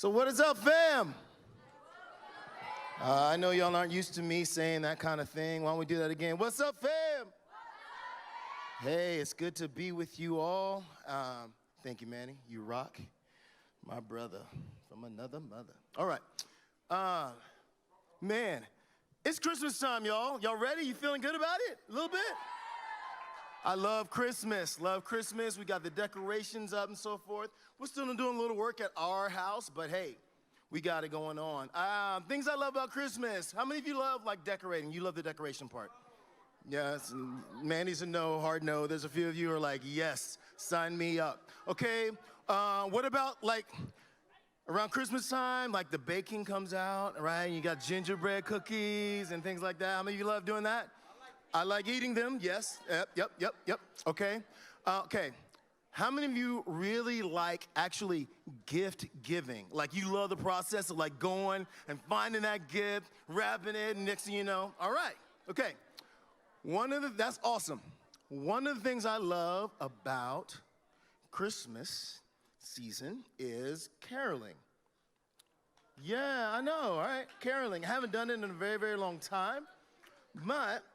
So what is up, fam? I know y'all aren't used to me saying that kind of thing. Why don't we do that again? What's up, fam? Hey, it's good to be with you all. Thank you, Manny. You rock. My brother from another mother. All right. Man, it's Christmas time, y'all. Y'all ready? You feeling good about it? A little bit? I love Christmas. Love Christmas. We got the decorations up and so forth. We're still doing a little work at our house, but hey, we got it going on. Things I love about Christmas. How many of you love like decorating? You love the decoration part? Yes. Mandy's a no, hard no. There's a few of you who are like, yes, sign me up. Okay. What about like around Christmas time, like the baking comes out, right? You got gingerbread cookies and things like that. How many of you love doing that? I like eating them, yes. Yep. Okay. Okay. How many of you really like actually gift giving? Like you love the process of like going and finding that gift, wrapping it, and next thing you know, all right. Okay. That's awesome. One of the things I love about Christmas season is caroling. Yeah, I know, all right, caroling. I haven't done it in a very, very long time, but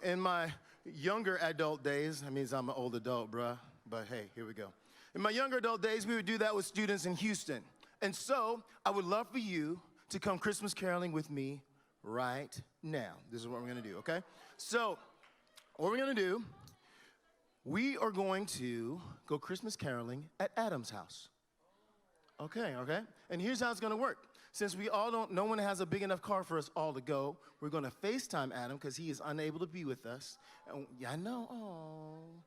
in my younger adult days, that means I'm an old adult, bruh, but hey, here we go. In my younger adult days, we would do that with students in Houston. And so I would love for you to come Christmas caroling with me right now. This is what we're gonna do, okay? So what we're gonna do, we are going to go Christmas caroling at Adam's house. Okay. And here's how it's gonna work. Since no one has a big enough car for us all to go, we're gonna FaceTime Adam because he is unable to be with us. And, yeah, I know, oh.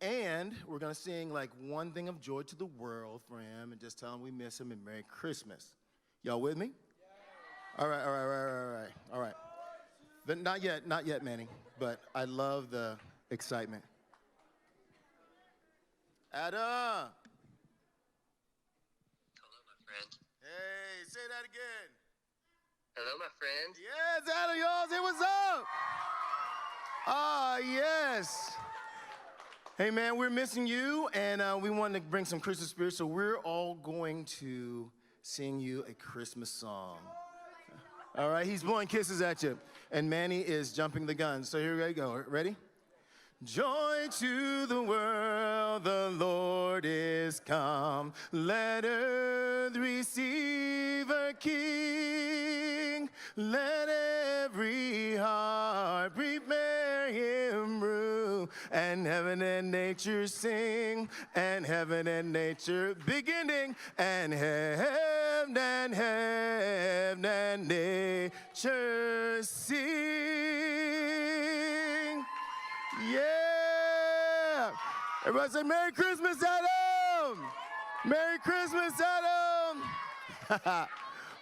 And we're gonna sing like one thing of joy to the world for him and just tell him we miss him and Merry Christmas. Y'all with me? Yeah. All right. But not yet, Manny, but I love the excitement. Adam! Hey, say that again. Hello, my friend. Yes, Adam, y'all, say what's up. Yes. Hey, man, we're missing you, and we wanted to bring some Christmas spirit, so we're all going to sing you a Christmas song. All right, he's blowing kisses at you, and Manny is jumping the gun. So here we go. Ready? Joy to the world, the Lord is come. Let earth receive a King. Let every heart prepare him room. And heaven and nature sing. And heaven and nature beginning. And heaven and nature sing. Yeah! Everybody say, Merry Christmas, Adam! Merry Christmas, Adam!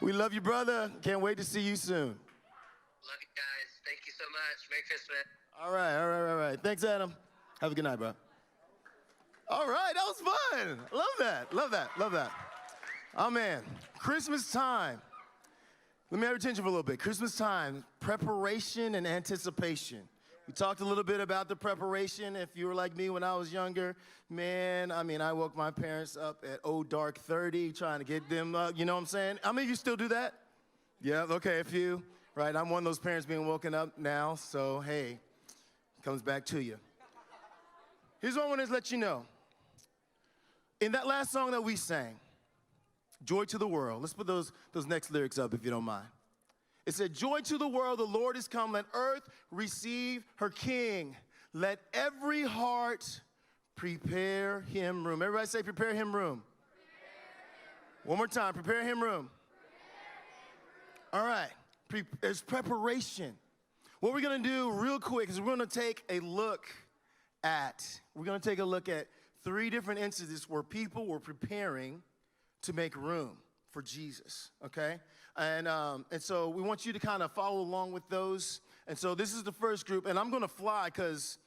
We love you, brother. Can't wait to see you soon. Love you guys. Thank you so much. Merry Christmas. All right. Thanks, Adam. Have a good night, bro. All right, that was fun. Love that. Oh, man. Christmas time. Let me have your attention for a little bit. Christmas time, preparation and anticipation. We talked a little bit about the preparation. If you were like me when I was younger, man, I woke my parents up at dark 30 trying to get them, you know what I'm saying? How many of you still do that? Yeah, okay, a few. Right, I'm one of those parents being woken up now, so hey, it comes back to you. Here's what I want to let you know. In that last song that we sang, Joy to the World, let's put those next lyrics up if you don't mind. It said, joy to the world, the Lord is come. Let earth receive her King. Let every heart prepare him room. Everybody say, prepare him room. One more time, prepare him room. All right, there's preparation. What we're gonna do real quick is we're gonna take a look at 3 different instances where people were preparing to make room for Jesus, okay? And so we want you to kind of follow along with those. And so this is the first group, and I'm gonna fly because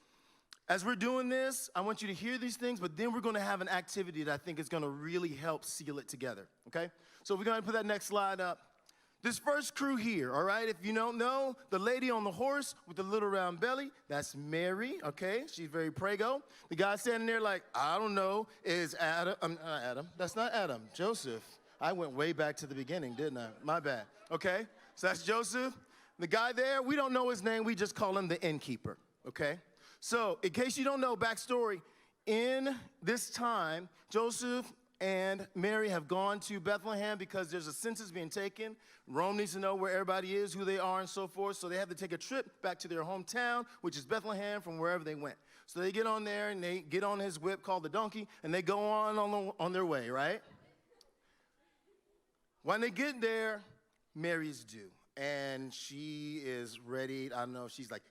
as we're doing this, I want you to hear these things, but then we're gonna have an activity that I think is gonna really help seal it together, okay? So we're gonna put that next slide up. This first crew here, all right, if you don't know, the lady on the horse with the little round belly, that's Mary, okay? She's very prego. The guy standing there like, I don't know, is Adam. That's not Adam, Joseph. I went way back to the beginning, didn't I? My bad. Okay, so that's Joseph. The guy there, we don't know his name. We just call him the innkeeper, okay? So in case you don't know, backstory, in this time, Joseph and Mary have gone to Bethlehem because there's a census being taken. Rome needs to know where everybody is, who they are, and so forth. So they have to take a trip back to their hometown, which is Bethlehem, from wherever they went. So they get on there, and they get on his whip called the donkey, and they go on their way, right? When they get there, Mary's due. And she is ready. I don't know. She's like,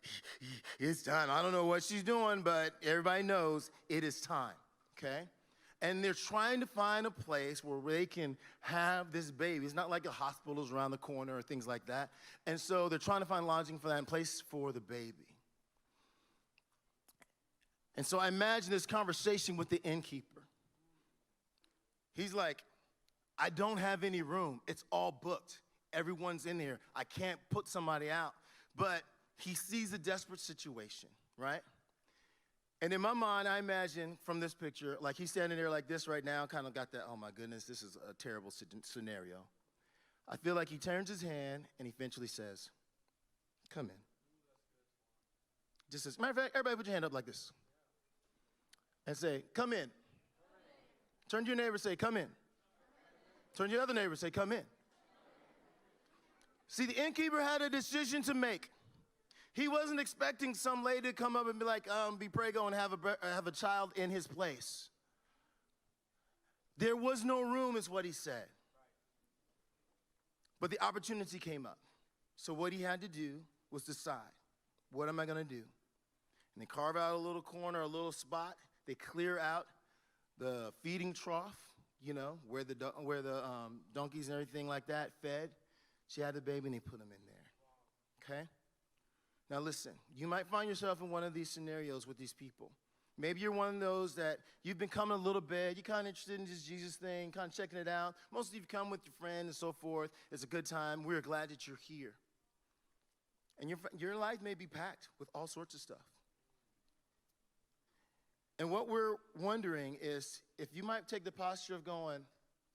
it's time. I don't know what she's doing, but everybody knows it is time, okay? And they're trying to find a place where they can have this baby. It's not like a hospital is around the corner or things like that. And so they're trying to find lodging for that and place for the baby. And so I imagine this conversation with the innkeeper. He's like, I don't have any room. It's all booked. Everyone's in here. I can't put somebody out. But he sees a desperate situation, right? And in my mind, I imagine from this picture, like he's standing there like this right now, kind of got that, oh my goodness, this is a terrible scenario. I feel like he turns his hand and he eventually says, come in. Just as, matter of fact, everybody put your hand up like this. And say, come in. Turn to your neighbor and say, come in. Turn to your other neighbor and say, come in. See, the innkeeper had a decision to make. He wasn't expecting some lady to come up and be like, be prego and have a child in his place. There was no room, is what he said. But the opportunity came up. So what he had to do was decide, what am I going to do? And they carve out a little corner, a little spot. They clear out the feeding trough, you know, where the donkeys and everything like that fed. She had the baby, and they put him in there, okay? Now listen, you might find yourself in one of these scenarios with these people. Maybe you're one of those that you've been coming a little bit, you're kind of interested in this Jesus thing, kind of checking it out. Most of you come with your friend and so forth. It's a good time. We're glad that you're here. And your life may be packed with all sorts of stuff. And what we're wondering is if you might take the posture of going,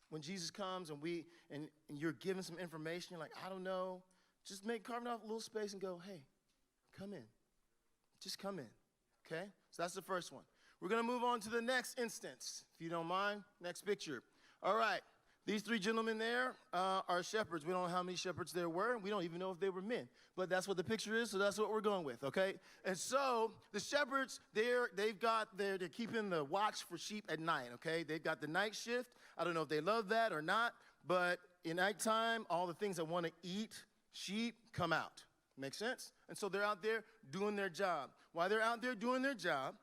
when Jesus comes and you're given some information, you're like, I don't know, just carving out a little space and go, hey, come in. Just come in, okay? So that's the first one. We're going to move on to the next instance, if you don't mind. Next picture. All right, these three gentlemen there are shepherds. We don't know how many shepherds there were. We don't even know if they were men. But that's what the picture is, so that's what we're going with, okay? And so the shepherds, they're keeping the watch for sheep at night, okay? They've got the night shift. I don't know if they love that or not, but in nighttime, all the things that want to eat sheep come out. Make sense? And so they're out there doing their job. While they're out there doing their job,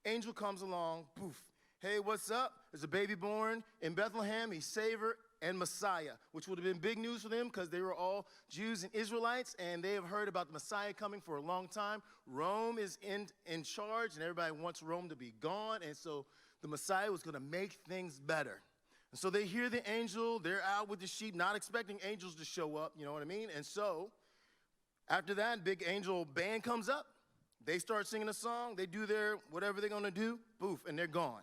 angel comes along, poof. Hey, what's up? There's a baby born in Bethlehem. He's Savior and Messiah, which would have been big news for them because they were all Jews and Israelites, and they have heard about the Messiah coming for a long time. Rome is in charge, and everybody wants Rome to be gone, and so the Messiah was going to make things better. And so they hear the angel. They're out with the sheep, not expecting angels to show up, you know what I mean? And so after that, big angel band comes up. They start singing a song. They do their whatever they're going to do, poof, and they're gone.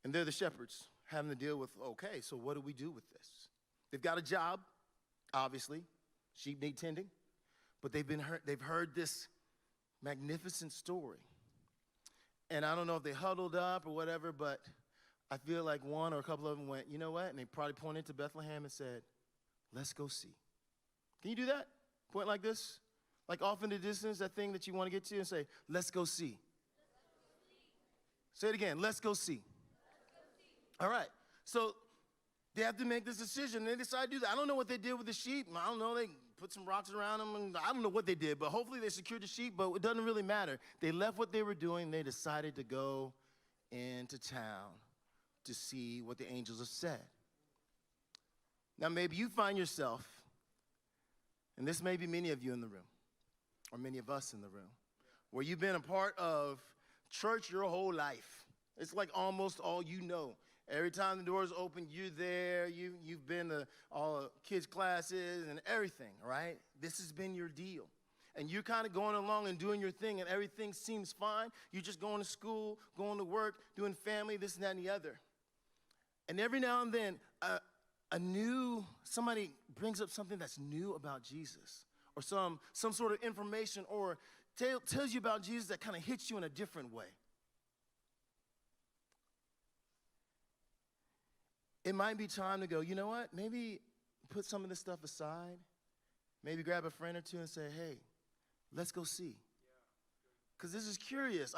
And they're the shepherds having to deal with, okay, so what do we do with this? They've got a job, obviously. Sheep need tending. But they've heard this magnificent story. And I don't know if they huddled up or whatever, but I feel like one or a couple of them went, you know what? And they probably pointed to Bethlehem and said, let's go see. Can you do that? Point like this? Like off in the distance, that thing that you want to get to, and say, let's go see. Say it again, let's go see. All right, so they have to make this decision. They decide to do that. I don't know what they did with the sheep. I don't know, they put some rocks around them. And I don't know what they did, but hopefully they secured the sheep, but it doesn't really matter. They left what they were doing. They decided to go into town to see what the angels have said. Now, maybe you find yourself, and this may be many of you in the room, or many of us in the room, where you've been a part of church your whole life. It's like almost all you know. Every time the doors open, you're there. You've been to all kids' classes and everything, right? This has been your deal. And you're kind of going along and doing your thing, and everything seems fine. You're just going to school, going to work, doing family, this and that and the other. And every now and then, somebody brings up something that's new about Jesus, or some sort of information, or tells you about Jesus that kind of hits you in a different way. It might be time to go, you know what? Maybe put some of this stuff aside. Maybe grab a friend or two and say, hey, let's go see. Because this is curious.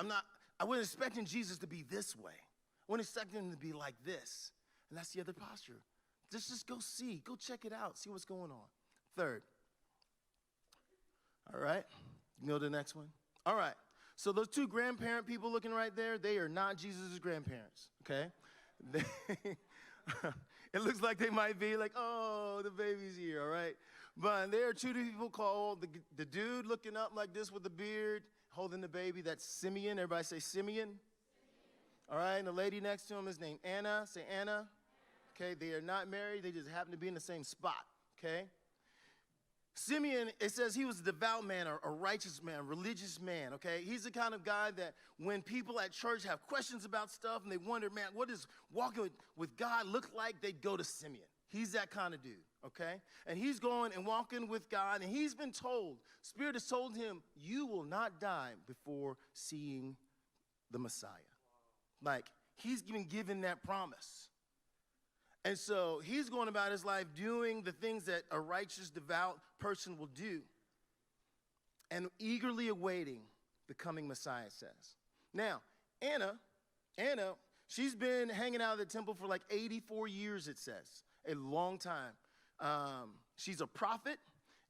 I wasn't expecting Jesus to be this way. I wasn't expecting him to be like this. And that's the other posture. Just go see. Go check it out. See what's going on. Third. All right. You go to the next one. All right. So those two grandparent people looking right there, they are not Jesus' grandparents, okay? It looks like they might be like, oh, the baby's here, all right? But there are two people called, the dude looking up like this with the beard, holding the baby, that's Simeon. Everybody say Simeon. All right, and the lady next to him is named Anna. Say Anna. Okay, they are not married. They just happen to be in the same spot, okay? Simeon, it says he was a devout man, or a righteous man, religious man, okay? He's the kind of guy that when people at church have questions about stuff and they wonder, man, what does walking with God look like? They'd go to Simeon. He's that kind of dude, okay? And he's going and walking with God, and he's been told, Spirit has told him, you will not die before seeing the Messiah. Like, he's been given that promise. And so he's going about his life doing the things that a righteous, devout person will do, and eagerly awaiting the coming Messiah, says. Now, Anna, she's been hanging out at the temple for like 84 years, it says, a long time. She's a prophet,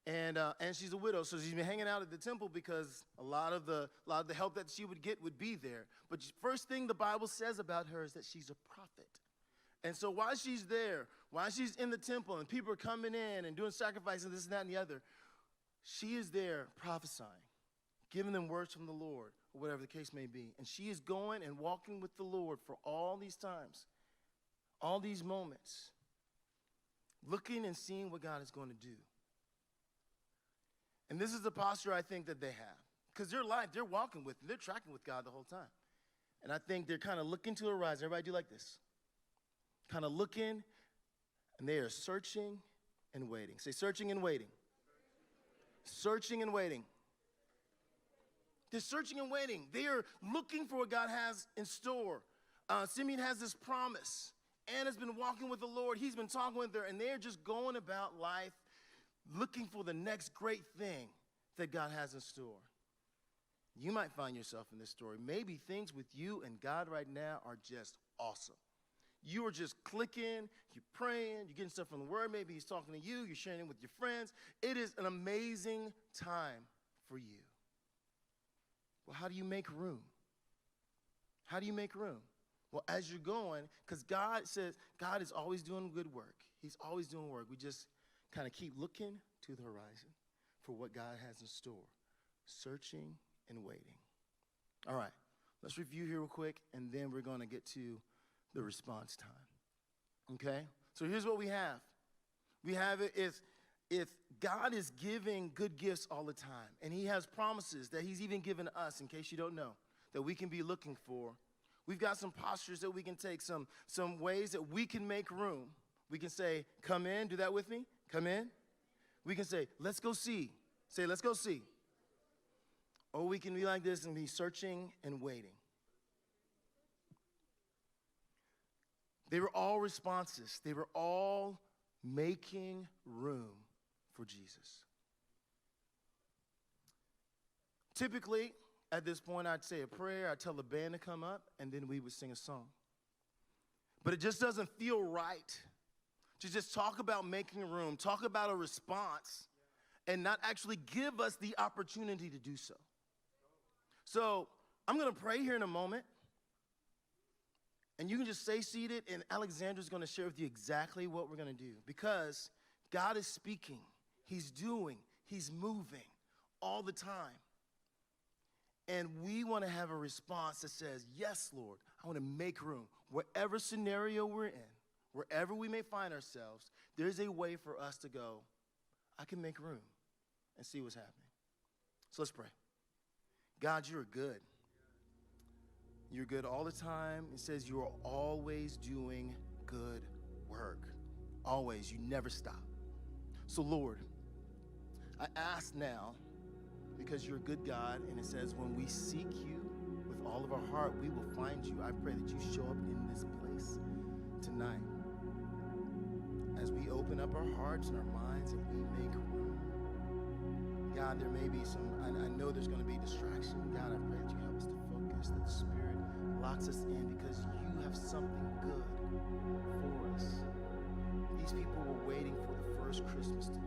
and she's a widow, so she's been hanging out at the temple because a lot of the help that she would get would be there. But first thing the Bible says about her is that she's a prophet. And so while she's there, while she's in the temple and people are coming in and doing sacrifices and this and that and the other, she is there prophesying, giving them words from the Lord, or whatever the case may be. And she is going and walking with the Lord for all these times, all these moments, looking and seeing what God is going to do. And this is the posture I think that they have. Because their life, they're walking with, they're tracking with God the whole time. And I think they're kind of looking to the horizon. Everybody do like this. Kind of looking, and they are searching and waiting. Say searching and waiting. Searching and waiting. They're searching and waiting. They are looking for what God has in store. Simeon has this promise. Anna's been walking with the Lord. He's been talking with her, and they're just going about life looking for the next great thing that God has in store. You might find yourself in this story. Maybe things with you and God right now are just awesome. You are just clicking, you're praying, you're getting stuff from the Word. Maybe he's talking to you, you're sharing it with your friends. It is an amazing time for you. Well, how do you make room? How do you make room? Well, as you're going, because God says God is always doing good work. He's always doing work. We just kind of keep looking to the horizon for what God has in store, searching and waiting. All right, let's review here real quick, and then we're going to get to the response time. Okay? So here's what we have. We have it if God is giving good gifts all the time, and he has promises that he's even given us, in case you don't know, that we can be looking for. We've got some postures that we can take, some ways that we can make room. We can say, come in. Do that with me. Come in. We can say, let's go see. Say, let's go see. Or we can be like this and be searching and waiting. They were all responses. They were all making room for Jesus. Typically, at this point, I'd say a prayer, I'd tell the band to come up, and then we would sing a song. But it just doesn't feel right to just talk about making room, talk about a response, and not actually give us the opportunity to do so. So I'm going to pray here in a moment. And you can just stay seated, and Alexandra's going to share with you exactly what we're going to do. Because God is speaking. He's doing. He's moving all the time. And we want to have a response that says, yes, Lord, I want to make room. Whatever scenario we're in, wherever we may find ourselves, there's a way for us to go, I can make room and see what's happening. So let's pray. God, you're good. You're good all the time. It says you are always doing good always. You never stop. So, Lord, I ask now, because you're a good God, and it says when we seek you with all of our heart, we will find you. I pray that you show up in this place tonight. As we open up our hearts and our minds and we make room. God, there may be I know there's going to be distraction. God, I pray that you help us to focus, that the Spirit locks us in because you have something good for us. These people were waiting for the first Christmas to